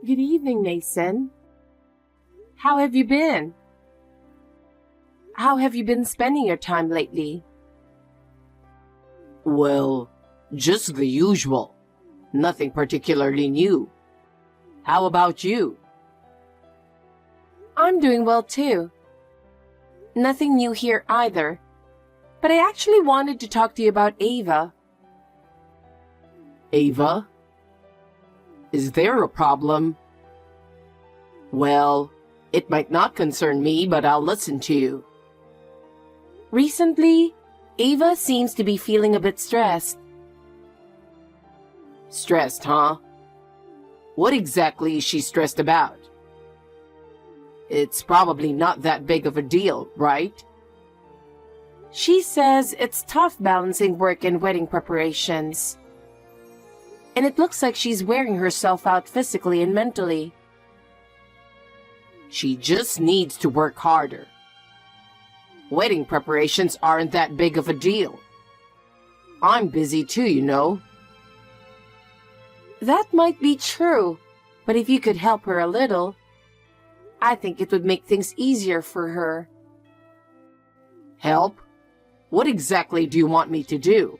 Good evening, Mason. How have you been? How have you been spending your time lately? Well, just the usual. Nothing particularly new. How about you? I'm doing well too. Nothing new here either. But I actually wanted to talk to you about Ava. Ava? Is there a problem? Well, it might not concern me, but I'll listen to you. Recently, Ava seems to be feeling a bit stressed. Stressed, huh? What exactly is she stressed about? It's probably not that big of a deal, right? She says it's tough balancing work and wedding preparations. And it looks like she's wearing herself out physically and mentally. She just needs to work harder. Wedding preparations aren't that big of a deal. I'm busy too, you know. That might be true, but if you could help her a little, I think it would make things easier for her. Help? What exactly do you want me to do?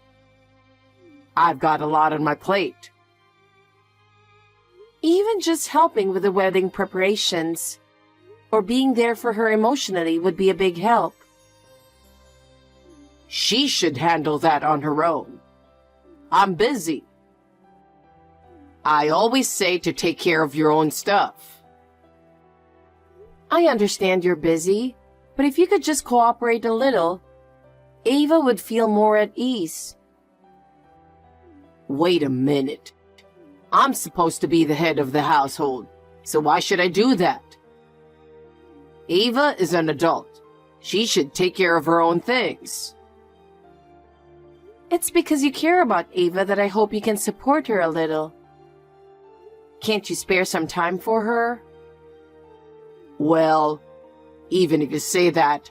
I've got a lot on my plate. Even just helping with the wedding preparations, or being there for her emotionally would be a big help. She should handle that on her own. I'm busy. I always say to take care of your own stuff. I understand you're busy, but if you could just cooperate a little, Ava would feel more at ease. Wait a minute. I'm supposed to be the head of the household, so why should I do that? Ava is an adult. She should take care of her own things. It's because you care about Ava that I hope you can support her a little. Can't you spare some time for her? Well, even if you say that,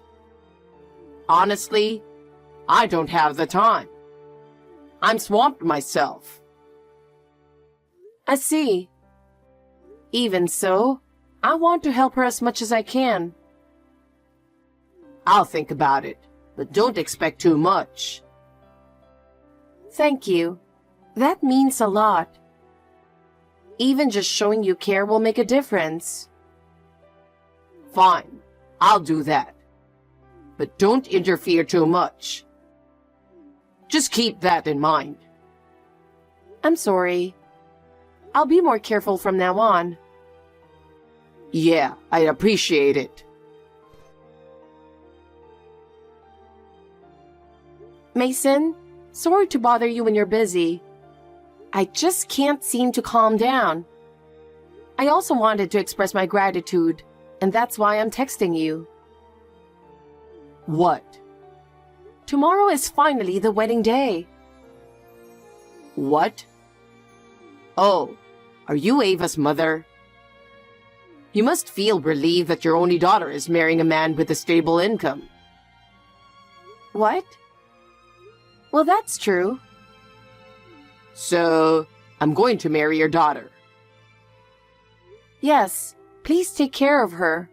honestly, I don't have the time. I'm swamped myself. I see. Even so, I want to help her as much as I can. I'll think about it, but don't expect too much. Thank you. That means a lot. Even just showing you care will make a difference. Fine, I'll do that. But don't interfere too much. Just keep that in mind. I'm sorry. I'll be more careful from now on. Yeah, I appreciate it. Mason, sorry to bother you when you're busy. I just can't seem to calm down. I also wanted to express my gratitude, and that's why I'm texting you. What? Tomorrow is finally the wedding day. What? Oh, are you Ava's mother? You must feel relieved that your only daughter is marrying a man with a stable income. What? Well, that's true. So, I'm going to marry your daughter. Yes, please take care of her.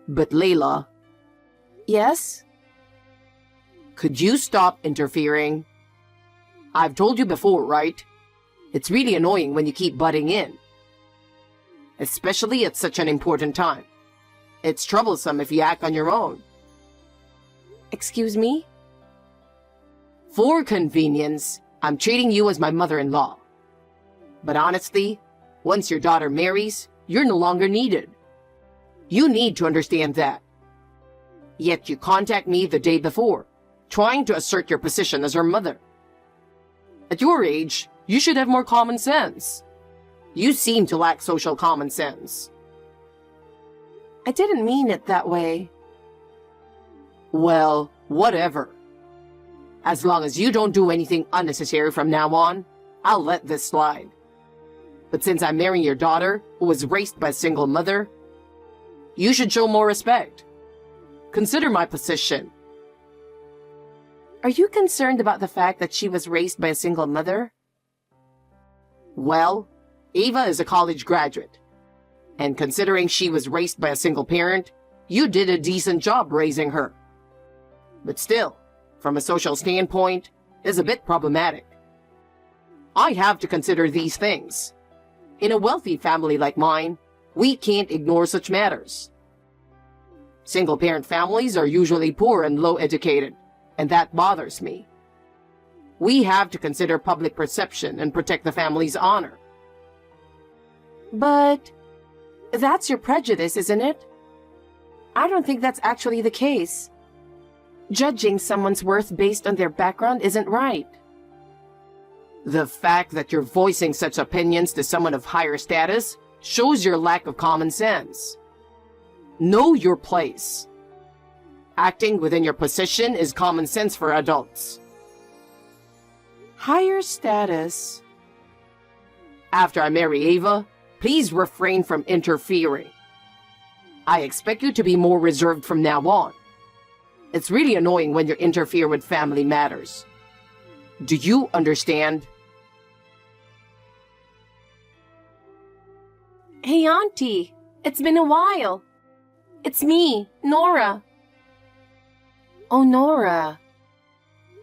But Layla... Yes? Could you stop interfering? I've told you before, right? It's really annoying when you keep butting in. Especially at such an important time. It's troublesome if you act on your own. Excuse me? For convenience, I'm treating you as my mother-in-law. But honestly, once your daughter marries, you're no longer needed. You need to understand that. Yet you contact me the day before, trying to assert your position as her mother. At your age, you should have more common sense. You seem to lack social common sense. I didn't mean it that way. Well, whatever. As long as you don't do anything unnecessary from now on, I'll let this slide. But since I'm marrying your daughter, who was raised by a single mother, you should show more respect. Consider my position. Are you concerned about the fact that she was raised by a single mother? Well, Ava is a college graduate. And considering she was raised by a single parent, you did a decent job raising her. But still, from a social standpoint, is a bit problematic. I have to consider these things. In a wealthy family like mine, we can't ignore such matters. Single-parent families are usually poor and low-educated, and that bothers me. We have to consider public perception and protect the family's honor. But that's your prejudice, isn't it? I don't think that's actually the case. Judging someone's worth based on their background isn't right. The fact that you're voicing such opinions to someone of higher status shows your lack of common sense. Know your place. Acting within your position is common sense for adults. Higher status. After I marry Ava, please refrain from interfering. I expect you to be more reserved from now on. It's really annoying when you interfere with family matters. Do you understand? Hey, Auntie. It's been a while. It's me, Nora. Oh, Nora.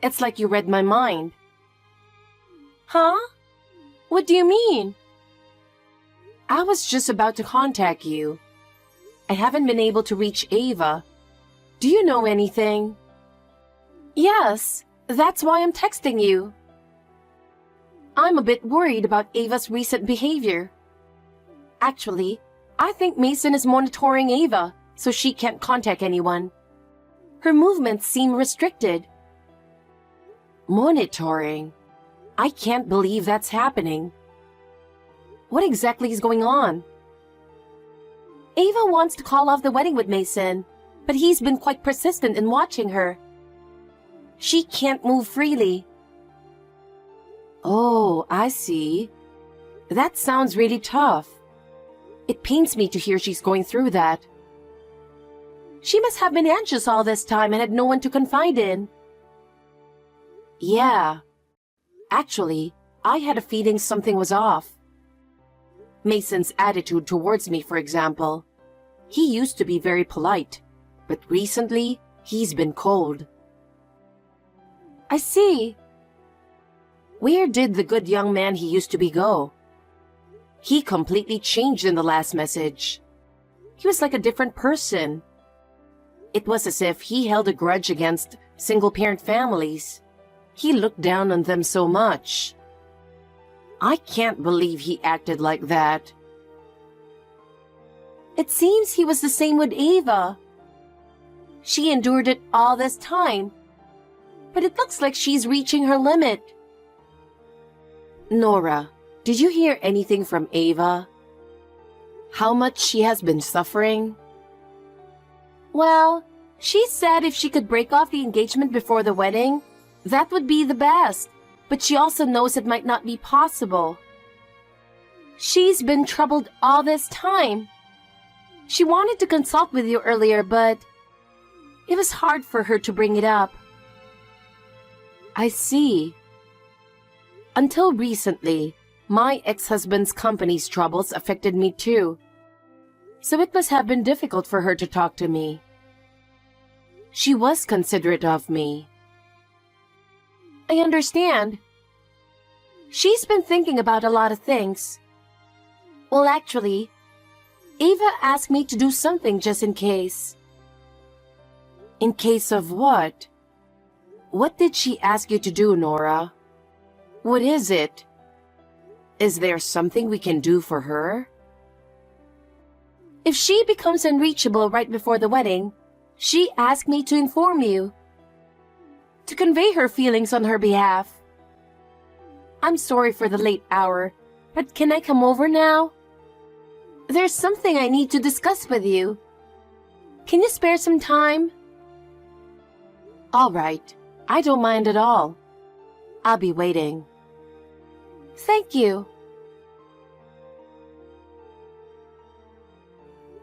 It's like you read my mind. Huh? What do you mean? I was just about to contact you. I haven't been able to reach Ava. Do you know anything? Yes, that's why I'm texting you. I'm a bit worried about Ava's recent behavior. Actually, I think Mason is monitoring Ava so she can't contact anyone. Her movements seem restricted. Monitoring? I can't believe that's happening. What exactly is going on? Ava wants to call off the wedding with Mason, but he's been quite persistent in watching her. She can't move freely. Oh, I see. That sounds really tough. It pains me to hear she's going through that. She must have been anxious all this time and had no one to confide in. Yeah. Actually, I had a feeling something was off. Mason's attitude towards me, for example. He used to be very polite, but recently, he's been cold. I see. Where did the good young man he used to be go? He completely changed in the last message. He was like a different person. It was as if he held a grudge against single-parent families. He looked down on them so much. I can't believe he acted like that. It seems he was the same with Ava. She endured it all this time, but it looks like she's reaching her limit. Nora, did you hear anything from Ava? How much she has been suffering? Well, she said if she could break off the engagement before the wedding, that would be the best, but she also knows it might not be possible. She's been troubled all this time. She wanted to consult with you earlier, but it was hard for her to bring it up. I see. Until recently, my ex-husband's company's troubles affected me too, so it must have been difficult for her to talk to me. She was considerate of me. I understand. She's been thinking about a lot of things. Well, actually, Ava asked me to do something just in case. In case of what? What did she ask you to do, Nora? What is it? Is there something we can do for her? If she becomes unreachable right before the wedding, she asked me to inform you, to convey her feelings on her behalf. I'm sorry for the late hour, but can I come over now? There's something I need to discuss with you. Can you spare some time? All right, I don't mind at all. I'll be waiting. Thank you.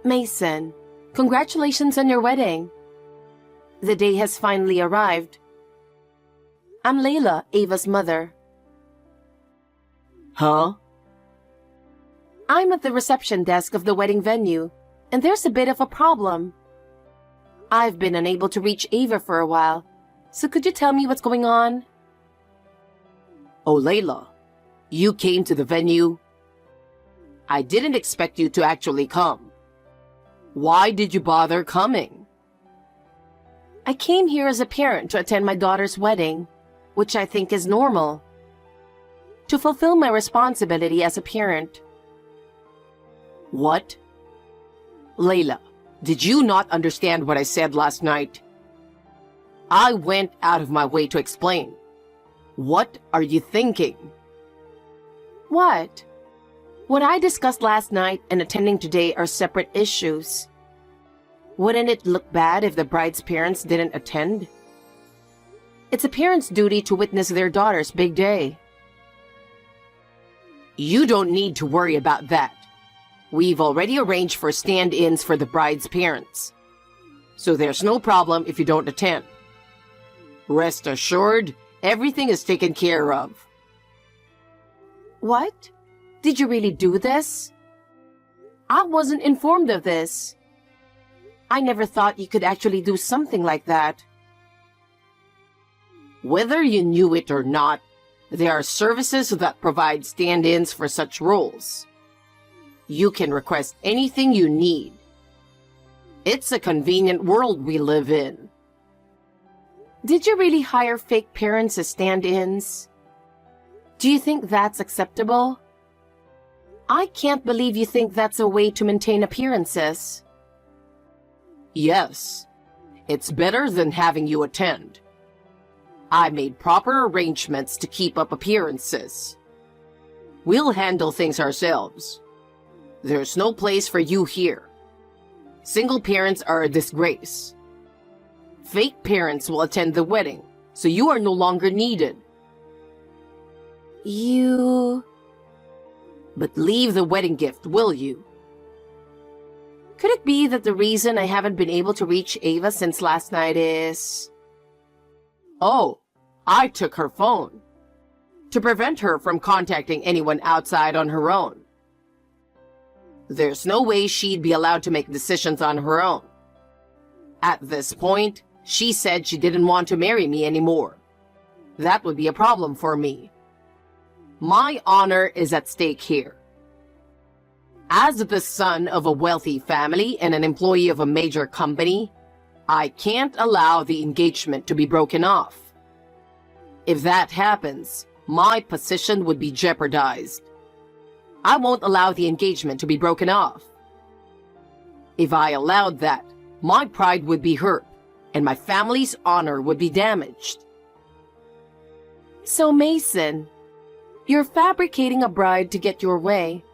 Mason, congratulations on your wedding. The day has finally arrived. I'm Layla, Ava's mother. Huh? I'm at the reception desk of the wedding venue, and there's a bit of a problem. I've been unable to reach Ava for a while, so could you tell me what's going on? Oh, Layla, you came to the venue? I didn't expect you to actually come. Why did you bother coming? I came here as a parent to attend my daughter's wedding, which I think is normal. To fulfill my responsibility as a parent. What? Layla, did you not understand what I said last night? I went out of my way to explain. What are you thinking? What? What I discussed last night and attending today are separate issues. Wouldn't it look bad if the bride's parents didn't attend? It's a parent's duty to witness their daughter's big day. You don't need to worry about that. We've already arranged for stand-ins for the bride's parents. So there's no problem if you don't attend. Rest assured, everything is taken care of. What? Did you really do this? I wasn't informed of this. I never thought you could actually do something like that. Whether you knew it or not, there are services that provide stand-ins for such roles. You can request anything you need. It's a convenient world we live in. Did you really hire fake parents as stand-ins? Do you think that's acceptable? I can't believe you think that's a way to maintain appearances. Yes, it's better than having you attend. I made proper arrangements to keep up appearances. We'll handle things ourselves. There's no place for you here. Single parents are a disgrace. Fake parents will attend the wedding, so you are no longer needed. But leave the wedding gift, will you? Could it be that the reason I haven't been able to reach Ava since last night is... Oh, I took her phone. To prevent her from contacting anyone outside on her own. There's no way she'd be allowed to make decisions on her own. At this point, she said she didn't want to marry me anymore. That would be a problem for me. My honor is at stake here. As the son of a wealthy family and an employee of a major company, I can't allow the engagement to be broken off. If that happens, my position would be jeopardized. I won't allow the engagement to be broken off. If I allowed that, my pride would be hurt, and my family's honor would be damaged. So, Mason, you're fabricating a bride to get your way,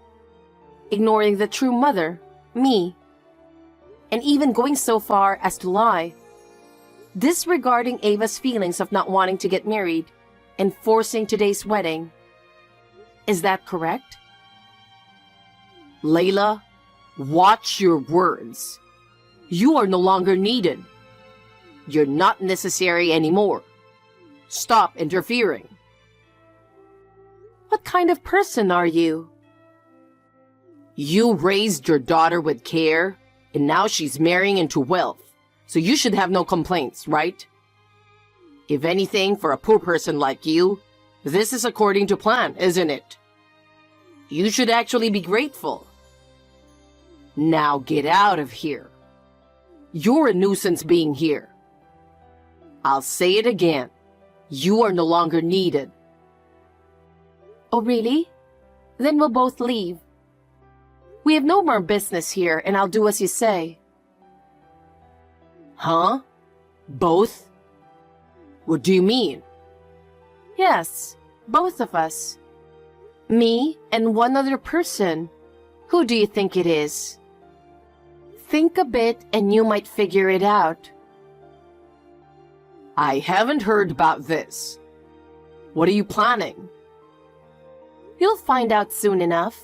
ignoring the true mother, me, and even going so far as to lie, disregarding Ava's feelings of not wanting to get married and forcing today's wedding. Is that correct? Layla, watch your words. You are no longer needed. You're not necessary anymore. Stop interfering. What kind of person are you? You raised your daughter with care, and now she's marrying into wealth, so you should have no complaints, right? If anything, for a poor person like you, this is according to plan, isn't it? You should actually be grateful. Now get out of here. You're a nuisance being here. I'll say it again. You are no longer needed. Oh, really? Then we'll both leave. We have no more business here, and I'll do as you say. Huh? Both? What do you mean? Yes, both of us. Me and one other person. Who do you think it is? Think a bit and you might figure it out. I haven't heard about this. What are you planning? You'll find out soon enough.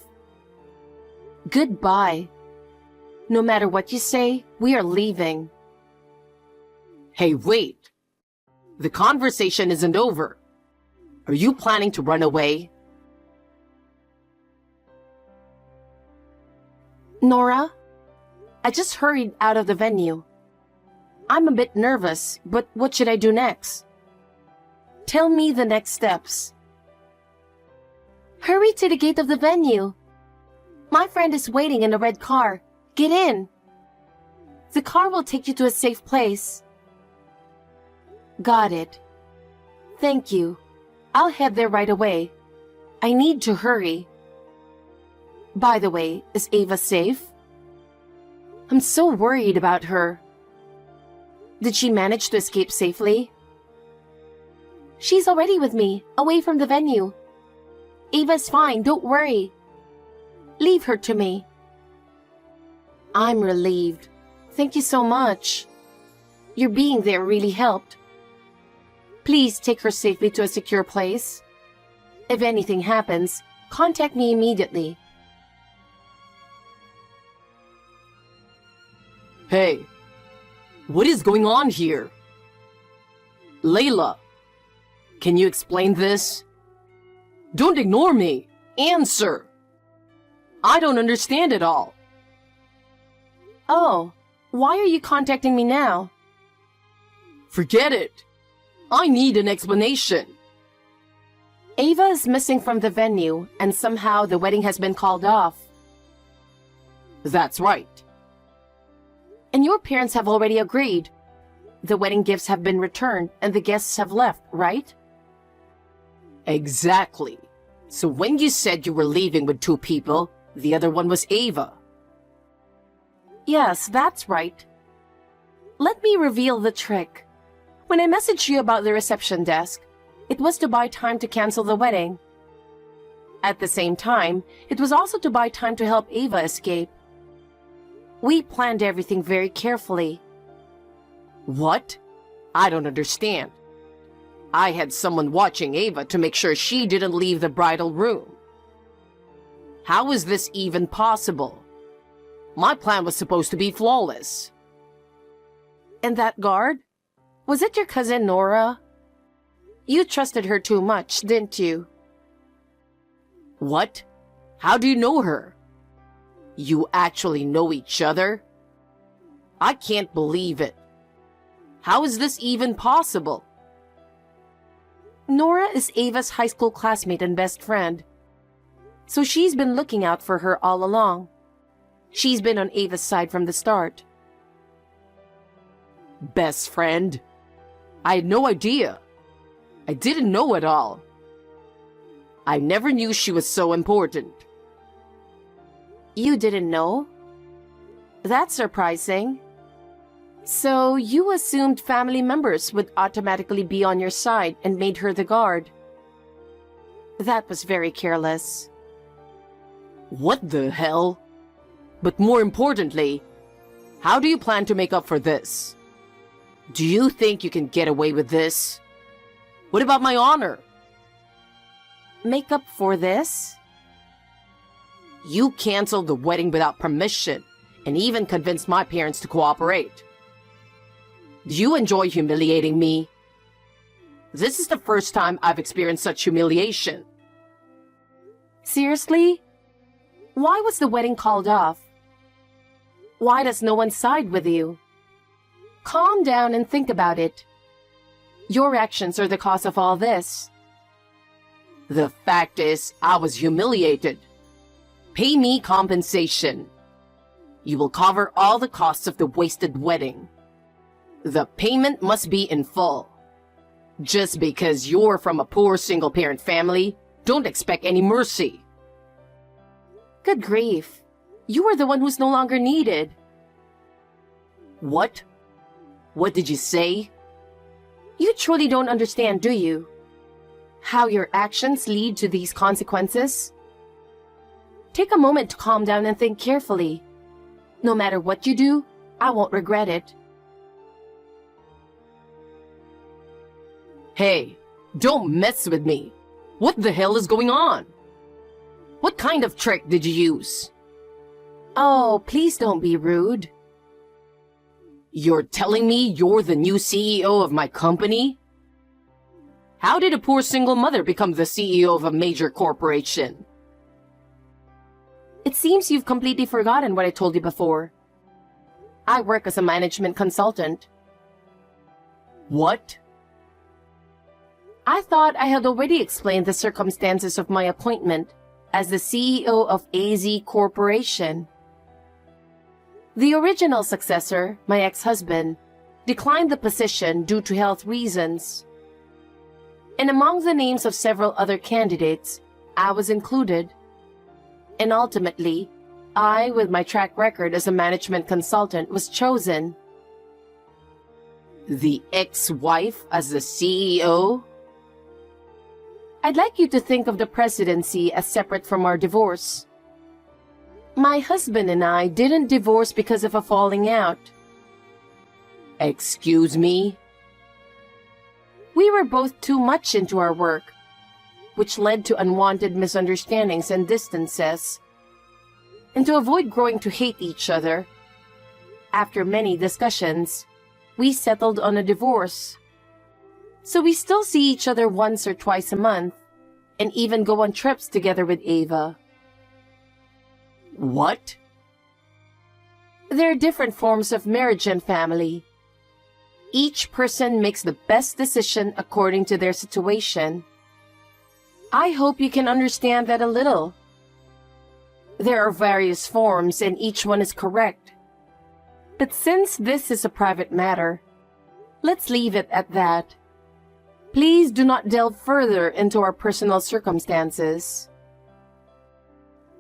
Goodbye. No matter what you say, we are leaving. Hey, wait. The conversation isn't over. Are you planning to run away? Nora, I just hurried out of the venue. I'm a bit nervous, but what should I do next? Tell me the next steps. Hurry to the gate of the venue. My friend is waiting in a red car. Get in. The car will take you to a safe place. Got it. Thank you. I'll head there right away. I need to hurry. By the way, is Ava safe? I'm so worried about her. Did she manage to escape safely? She's already with me, away from the venue. Ava's fine, don't worry. Leave her to me. I'm relieved. Thank you so much. Your being there really helped. Please take her safely to a secure place. If anything happens, contact me immediately. Hey, what is going on here? Layla, can you explain this? Don't ignore me. Answer. I don't understand it all. Oh, why are you contacting me now? Forget it. I need an explanation. Ava is missing from the venue, and somehow the wedding has been called off. That's right. And your parents have already agreed. The wedding gifts have been returned, and the guests have left, right? Exactly. So when you said you were leaving with 2 people, the other one was Ava. Yes, that's right. Let me reveal the trick. When I messaged you about the reception desk, it was to buy time to cancel the wedding. At the same time, it was also to buy time to help Ava escape. We planned everything very carefully. What? I don't understand. I had someone watching Ava to make sure she didn't leave the bridal room. How is this even possible? My plan was supposed to be flawless. And that guard? Was it your cousin Nora? You trusted her too much, didn't you? What? How do you know her? You actually know each other? I can't believe it. How is this even possible? Nora is Ava's high school classmate and best friend. So she's been looking out for her all along. She's been on Ava's side from the start. Best friend? I had no idea. I didn't know at all. I never knew she was so important. You didn't know? That's surprising. So you assumed family members would automatically be on your side and made her the guard. That was very careless. What the hell? But more importantly, how do you plan to make up for this? Do you think you can get away with this? What about my honor? Make up for this? You canceled the wedding without permission and even convinced my parents to cooperate. Do you enjoy humiliating me? This is the first time I've experienced such humiliation. Seriously? Why was the wedding called off? Why does no one side with you? Calm down and think about it. Your actions are the cause of all this. The fact is, I was humiliated. Pay me compensation. You will cover all the costs of the wasted wedding. The payment must be in full. Just because you're from a poor single-parent family, don't expect any mercy. Good grief. You are the one who's no longer needed. What? What did you say? You truly don't understand, do you? How your actions lead to these consequences? Take a moment to calm down and think carefully. No matter what you do, I won't regret it. Hey, don't mess with me. What the hell is going on? What kind of trick did you use? Oh, please don't be rude. You're telling me you're the new CEO of my company? How did a poor single mother become the CEO of a major corporation? It seems you've completely forgotten what I told you before. I work as a management consultant. What? I thought I had already explained the circumstances of my appointment as the CEO of AZ Corporation. The original successor, my ex-husband, declined the position due to health reasons. And among the names of several other candidates, I was included. And ultimately, I, with my track record as a management consultant, was chosen. The ex-wife as the CEO? I'd like you to think of the presidency as separate from our divorce. My husband and I didn't divorce because of a falling out. Excuse me? We were both too much into our work, which led to unwanted misunderstandings and distances. And to avoid growing to hate each other, after many discussions, we settled on a divorce. So we still see each other once or twice a month, and even go on trips together with Ava. What? There are different forms of marriage and family. Each person makes the best decision according to their situation. I hope you can understand that a little. There are various forms and each one is correct. But since this is a private matter, let's leave it at that. Please do not delve further into our personal circumstances.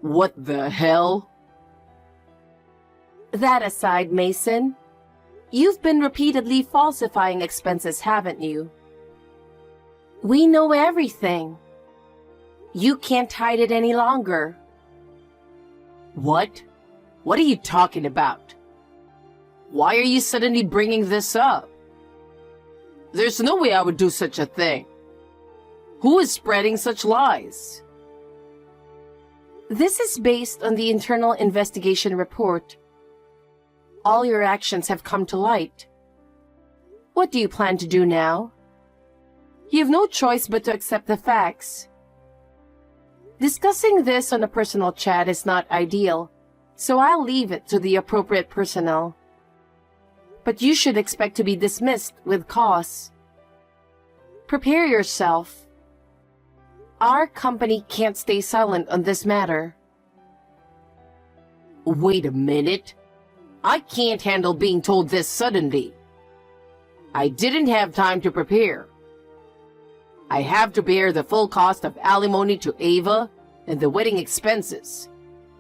What the hell? That aside, Mason, you've been repeatedly falsifying expenses, haven't you? We know everything. You can't hide it any longer. What? What are you talking about? Why are you suddenly bringing this up? There's no way I would do such a thing. Who is spreading such lies? This is based on the internal investigation report. All your actions have come to light. What do you plan to do now? You have no choice but to accept the facts. Discussing this on a personal chat is not ideal, so I'll leave it to the appropriate personnel. But you should expect to be dismissed with cause. Prepare yourself. Our company can't stay silent on this matter. Wait a minute. I can't handle being told this suddenly. I didn't have time to prepare. I have to bear the full cost of alimony to Ava and the wedding expenses,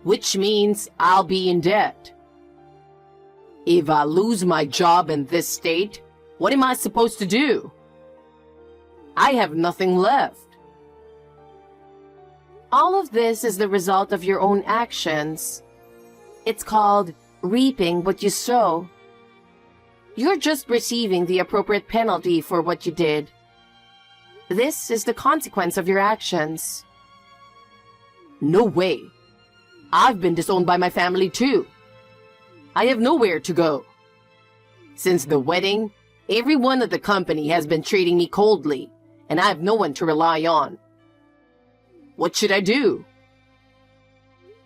which means I'll be in debt. If I lose my job in this state, what am I supposed to do? I have nothing left. All of this is the result of your own actions. It's called reaping what you sow. You're just receiving the appropriate penalty for what you did. This is the consequence of your actions. No way. I've been disowned by my family too. I have nowhere to go. Since the wedding, everyone at the company has been treating me coldly, and I have no one to rely on. What should I do?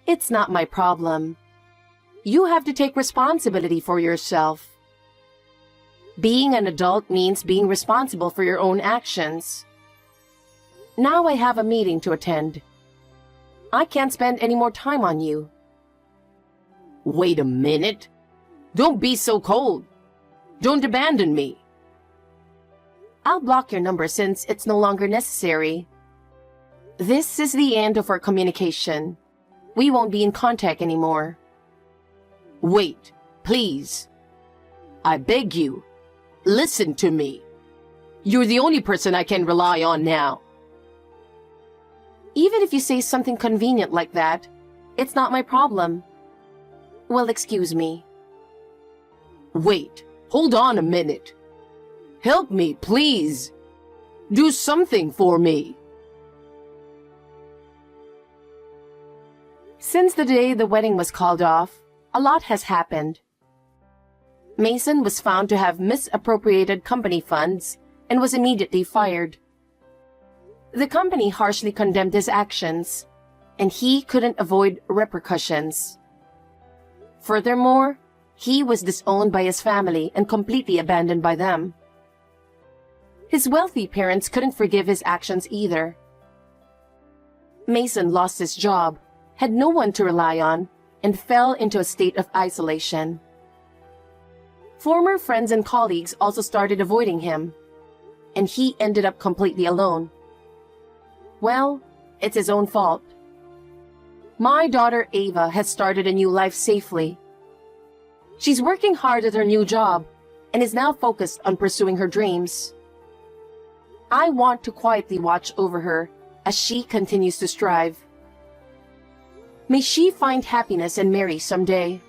It's not my problem. You have to take responsibility for yourself. Being an adult means being responsible for your own actions. Now I have a meeting to attend. I can't spend any more time on you. Wait a minute. Don't be so cold. Don't abandon me. I'll block your number since it's no longer necessary. This is the end of our communication. We won't be in contact anymore. Wait, please. I beg you, listen to me. You're the only person I can rely on now. Even if you say something convenient like that, it's not my problem. Well, excuse me. Wait, hold on a minute. Help me, please. Do something for me. Since the day the wedding was called off, a lot has happened. Mason was found to have misappropriated company funds and was immediately fired. The company harshly condemned his actions, and he couldn't avoid repercussions. Furthermore, he was disowned by his family and completely abandoned by them. His wealthy parents couldn't forgive his actions either. Mason lost his job, had no one to rely on, and fell into a state of isolation. Former friends and colleagues also started avoiding him, and he ended up completely alone. Well, it's his own fault. My daughter Ava has started a new life safely. She's working hard at her new job and is now focused on pursuing her dreams. I want to quietly watch over her as she continues to strive. May she find happiness and marry someday.